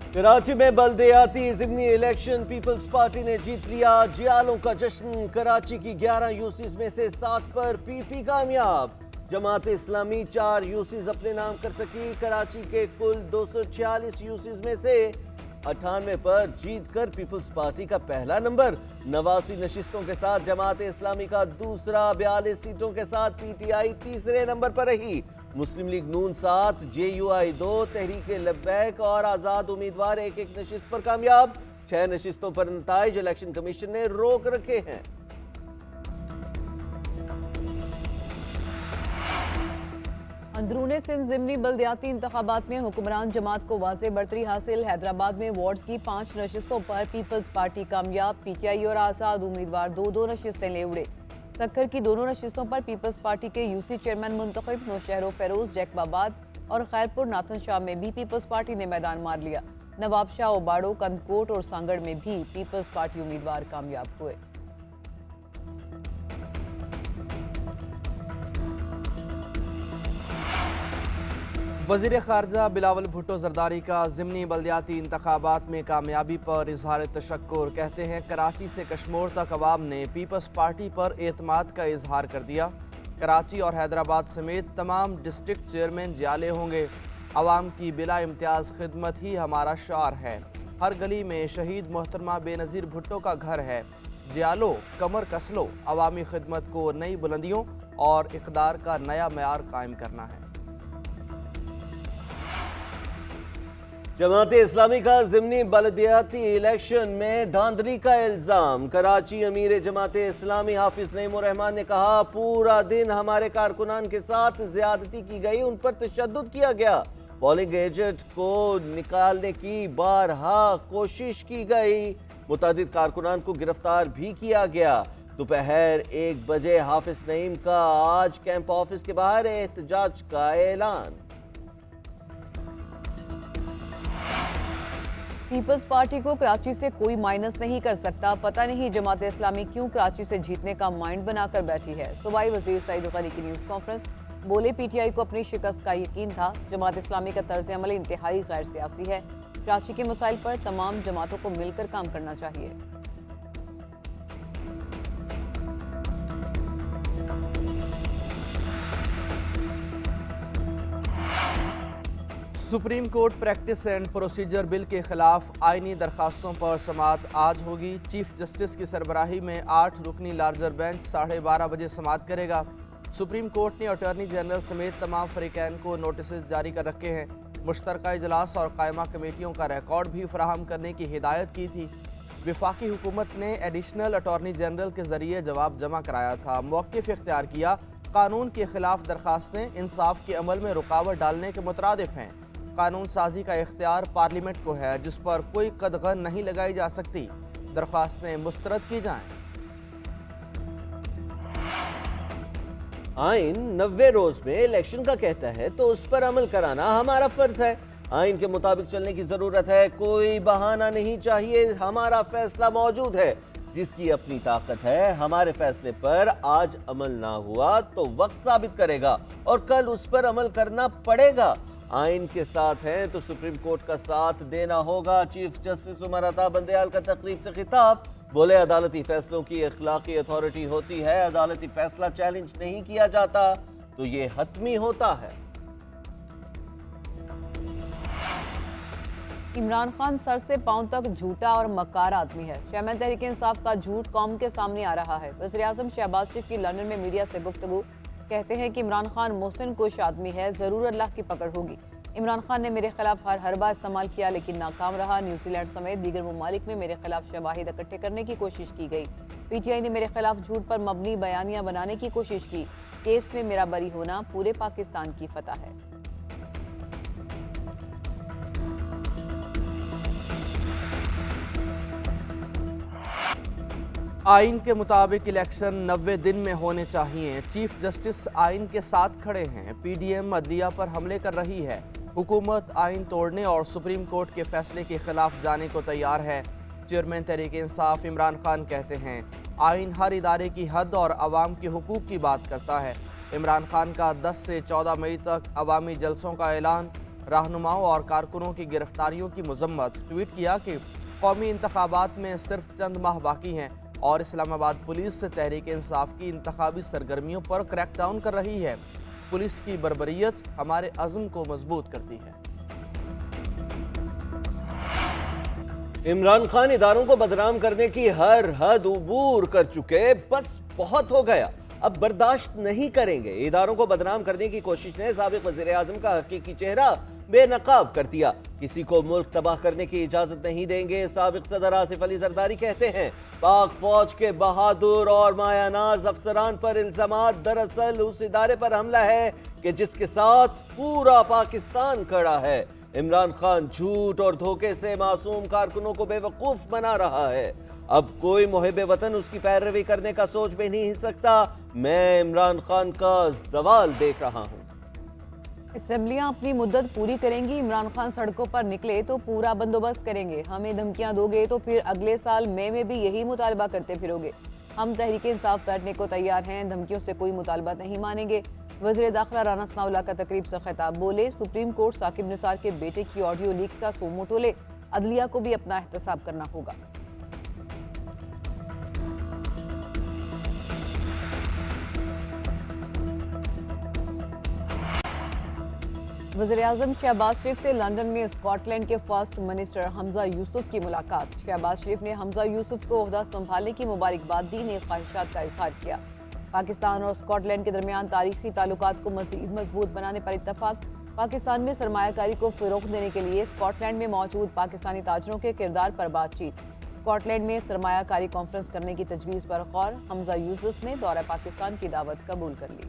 कराची में बल्दियाती ज़िमनी election peoples party ने जीत लिया। जियालों का जश्न। कराची की 11 यूसीज में से 7 पर पीपी कामयाब। जमात इस्लामी 4 यूसीज अपने नाम कर सकी। कराची के कुल 246 यूसीज में से 98 पर जीत कर पीपल्स पार्टी का पहला नंबर। 89 नशिस्तों के साथ जमात इस्लामी का दूसरा, 42 सीटों के साथ पीटीआई तीसरे नंबर पर रही। मुस्लिम लीग नून 7, जेयूआई 2, तहरीक लब्बैक और आज़ाद उम्मीदवार एक एक नशिस्त पर कामयाब। 6 नशिस्तों पर नताइज इलेक्शन कमीशन ने रोक रखे हैं। अंदरूने सिंध ज़िमनी बल्दियाती इंतखाबात में हुक्मरान जमात को वाज़ेह बढ़तरी हासिल। हैदराबाद में वार्ड्स की 5 नशिस्तों पर पीपल्स पार्टी कामयाब। पीटीआई और आज़ाद उम्मीदवार 2-2 नशिस्तें ले उड़े। सक्कर की दोनों नशिस्तों पर पीपल्स पार्टी के यूसी चेयरमैन मुंतखब नौशहरो फेरोज जैकबाबाद और खैरपुर नाथन शाह में भी पीपल्स पार्टी ने मैदान मार लिया। नवाब शाह, ओबाड़ो, कंदकोट और सांगड़ में भी पीपल्स पार्टी उम्मीदवार कामयाब हुए। वज़ीर ख़ारजा बिलावल भुट्टो ज़रदारी का ज़िमनी बल्दियाती इंतखाबात में कामयाबी पर इजहार तशक्कुर। कहते हैं कराची से कश्मोर तक अवाम ने पीपल्स पार्टी पर एतमाद का इजहार कर दिया। कराची और हैदराबाद समेत तमाम डिस्ट्रिक्ट चेयरमैन जियाले होंगे। अवाम की बिला इम्तियाज़ खिदमत ही हमारा शार है। हर गली में शहीद मोहतरमा बेनज़ीर भुट्टो का घर है। जियालो कमर कसलो, अवामी खिदमत को नई बुलंदियों और इक़दार का नया मयार कायम करना है। जमात इस्लामी का ज़िमनी बल्दियाती इलेक्शन में धांधली का इल्ज़ाम। कराची अमीर जमात इस्लामी हाफिज नईमुर रहमान ने कहा, पूरा दिन हमारे कारकुनान के साथ ज्यादती की गई, उन पर तशद्दुद किया गया। पोलिंग एजेंट को निकालने की बारहा कोशिश की गई। मुतअद्दिद कारकुनान को गिरफ्तार भी किया गया। दोपहर 1 बजे हाफिज नईम का आज कैंप ऑफिस के बाहर एहतजाज का ऐलान। पीपल्स पार्टी को कराची से कोई माइनस नहीं कर सकता। पता नहीं जमात इस्लामी क्यों कराची से जीतने का माइंड बनाकर बैठी है। सूबाई वजीर सईद गनी की न्यूज़ कॉन्फ्रेंस। बोले, पीटीआई को अपनी शिकस्त का यकीन था। जमात इस्लामी का तर्ज अमल इंतहाई गैर सियासी है। कराची के मसाइल पर तमाम जमातों को मिलकर काम करना चाहिए। Supreme court practice and procedure bill के खिलाफ आईनी दरखास्तों पर समाअत आज होगी। चीफ जस्टिस की सरबराही में 8 रुकनी लार्जर बेंच 12:30 बजे समाअत करेगा। सुप्रीम कोर्ट ने अटॉर्नी जनरल समेत तमाम फरीकैन को नोटिस जारी कर रखे हैं। मुश्तरका इजलास और कायमा कमेटियों का रिकॉर्ड भी फराहम करने की हिदायत की थी। वफाकी हुकूमत ने एडिशनल अटॉर्नी जनरल के जरिए जवाब जमा कराया था। मौक़िफ़ इख्तियार किया, कानून के खिलाफ दरखास्तें इंसाफ के अमल में रुकावट डालने के मुतरादिफ हैं। कानून साजी का इख्तियार पार्लियामेंट को है, जिस पर कोई कदगन नहीं लगाई जा सकती। दरख्वास्तें मुस्तरद की जाएं। आइन 90 रोज में इलेक्शन का कहता है तो उस पर अमल कराना हमारा फर्ज है। आइन के मुताबिक चलने की जरूरत है। कोई बहाना नहीं चाहिए। हमारा फैसला मौजूद है। जिसकी अपनी ताकत है, हमारे फैसले पर आज अमल ना हुआ तो वक्त साबित करेगा और कल उस पर अमल करना पड़ेगा। आइन के साथ हैं तो सुप्रीम कोर्ट का साथ देना होगा। चीफ जस्टिस उमर अता बंदेयाल का तकरीब से खिताब। बोले, अदालती फैसलों की इखलाकी अथॉरिटी होती है। अदालती फैसला चैलेंज नहीं किया जाता तो ये हतमी होता है। इमरान खान सर से पांव तक झूठा और मक्कार आदमी है। चेयरमैन तहरीक इंसाफ का झूठ कौम के सामने आ रहा है। वज़ीर आज़म शहबाज शरीफ की लंदन में मीडिया से गुफ्तगू। कहते हैं कि इमरान खान मोहसिन कुश आदमी है, जरूर अल्लाह की पकड़ होगी। इमरान खान ने मेरे खिलाफ हर हरबा इस्तेमाल किया लेकिन नाकाम रहा। न्यूजीलैंड समेत दीगर ममालिक में मेरे खिलाफ शवाहिद इकट्ठे करने की कोशिश की गई। पीटीआई ने मेरे खिलाफ झूठ पर मबनी बयानियां बनाने की कोशिश की। केस में मेरा बरी होना पूरे पाकिस्तान की फतह है। आइन के मुताबिक इलेक्शन 90 दिन में होने चाहिए। चीफ जस्टिस आइन के साथ खड़े हैं। पीडीएम अदलिया पर हमले कर रही है। हुकूमत आइन तोड़ने और सुप्रीम कोर्ट के फैसले के खिलाफ जाने को तैयार है। चेयरमैन तहरीक इंसाफ इमरान खान कहते हैं, आइन हर इदारे की हद और आवाम के हुकूक की बात करता है। इमरान खान का 10 से 14 मई तक अवामी जलसों का ऐलान। رہنماؤں اور کارکنوں کی گرفتاریوں کی مذمت، ٹویٹ کیا کہ قومی انتخابات میں صرف چند ماہ باقی ہیں اور اسلام آباد پولیس سے تحریک انصاف کی انتخابی سرگرمیوں پر کریک ڈاؤن کر رہی ہے۔ پولیس کی بربریت ہمارے عزم کو مضبوط کرتی ہے۔ عمران خان اداروں کو بدنام کرنے کی ہر حد عبور کر چکے، بس بہت ہو گیا، اب برداشت نہیں کریں گے۔ اداروں کو بدنام کرنے کی کوشش نے سابق وزیر اعظم کا حقیقی چہرہ بے نقاب کر دیا۔ کسی کو ملک تباہ کرنے کی اجازت نہیں دیں گے۔ سابق صدر آصف علی زرداری کہتے ہیں پاک فوج کے بہادر اور مایہ ناز افسران پر الزامات دراصل اس ادارے پر حملہ ہے کہ جس کے ساتھ پورا پاکستان کھڑا ہے۔ عمران خان جھوٹ اور دھوکے سے معصوم کارکنوں کو بے وقوف بنا رہا ہے۔ اب کوئی محب وطن اس کی پیروی کرنے کا سوچ بھی نہیں سکتا۔ میں عمران خان کا زوال دیکھ رہا ہوں۔ اسمبلیاں اپنی مدت پوری کریں گی، عمران خان سڑکوں پر نکلے تو پورا بندوبست کریں گے۔ ہمیں دھمکیاں دو گے تو پھر اگلے سال مئی میں بھی یہی مطالبہ کرتے پھرو گے۔ ہم تحریک انصاف بیٹھنے کو تیار ہیں، دھمکیوں سے کوئی مطالبہ نہیں مانیں گے۔ وزیر داخلہ رانا ثناءاللہ کا تقریب سے خطاب، بولے سپریم کورٹ ثاقب نثار کے بیٹے کی آڈیو لیکس کا سو موٹو لے، عدلیہ کو بھی اپنا احتساب کرنا ہوگا۔ وزیر اعظم شہباز شریف سے لندن میں اسکاٹ لینڈ کے فرسٹ منسٹر حمزہ یوسف کی ملاقات۔ شہباز شریف نے حمزہ یوسف کو عہدہ سنبھالنے کی مبارکباد دی، نیک خواہشات کا اظہار کیا۔ پاکستان اور اسکاٹ لینڈ کے درمیان تاریخی تعلقات کو مزید مضبوط بنانے پر اتفاق۔ پاکستان میں سرمایہ کاری کو فروغ دینے کے لیے اسکاٹ لینڈ میں موجود پاکستانی تاجروں کے کردار پر بات چیت۔ اسکاٹ لینڈ میں سرمایہ کاری کانفرنس کرنے کی تجویز پر غور، حمزہ یوسف نے دورہ پاکستان کی دعوت قبول کر لی۔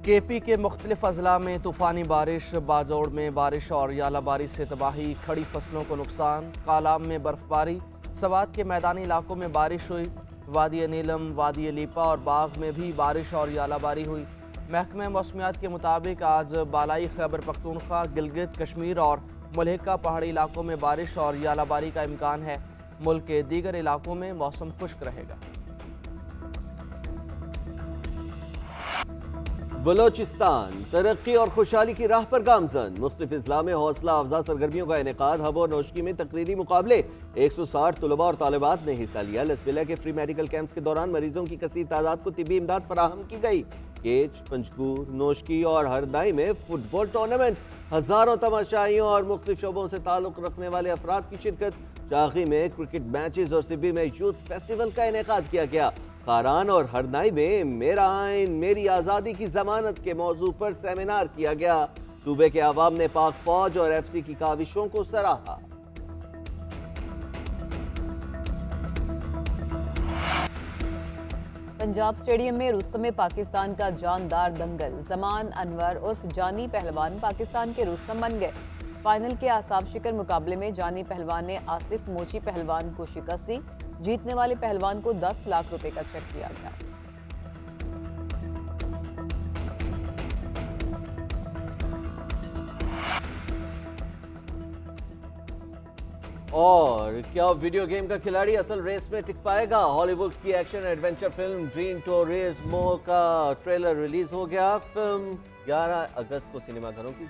کے پی کے مختلف اضلاع میں طوفانی بارش، باجوڑ میں بارش اور یالہ باری سے تباہی، کھڑی فصلوں کو نقصان، کالام میں برف باری، سوات کے میدانی علاقوں میں بارش ہوئی، وادی نیلم، وادی لیپا اور باغ میں بھی بارش اور یالہ باری ہوئی۔ محکمہ موسمیات کے مطابق آج بالائی خیبر پختونخوا، گلگت کشمیر اور ملحقہ پہاڑی علاقوں میں بارش اور یالہ باری کا امکان ہے۔ ملک کے دیگر علاقوں میں موسم خشک رہے گا۔ بلوچستان ترقی اور خوشحالی کی راہ پر گامزن، مختلف اضلاع میں حوصلہ افزا سرگرمیوں کا انعقاد۔ ہب اور نوشکی میں تقریری مقابلے، 160 طلباء اور طالبات نے حصہ لیا۔ لسبیلا کے فری میڈیکل کیمپس کے دوران مریضوں کی کثیر تعداد کو طبی امداد فراہم کی گئی۔ کیچ، پنجگور، نوشکی اور ہردائی میں فٹ بال ٹورنامنٹ، ہزاروں تماشائیوں اور مختلف شعبوں سے تعلق رکھنے والے افراد کی شرکت۔ چاغی میں کرکٹ میچز اور سبی میں یوتھ فیسٹیول کا انعقاد کیا گیا۔ خاران اور ہردائی میں میرا آئین میری آزادی کی ضمانت کے موضوع پر سیمینار کیا گیا۔ صوبے کے عوام نے پاک فوج اور ایف سی کی کاوشوں کو سراہا۔ پنجاب اسٹیڈیم میں رستم پاکستان کا جاندار دنگل، زمان انور عرف جانی پہلوان پاکستان کے رستم بن گئے۔ فائنل کے اعصاب شکن مقابلے میں جانی پہلوان نے آصف موچی پہلوان کو شکست دی۔ جیتنے والے پہلوان کو 10 لاکھ روپے کا چیک دیا گیا۔ اور کیا ویڈیو گیم کا کھلاڑی اصل ریس میں ٹک پائے گا؟ ہالی ووڈ کی ایکشن ایڈونچر فلم گرین ٹوریزمو کا ٹریلر ریلیز ہو گیا۔ فلم 11 اگست کو سنیما گھروں کی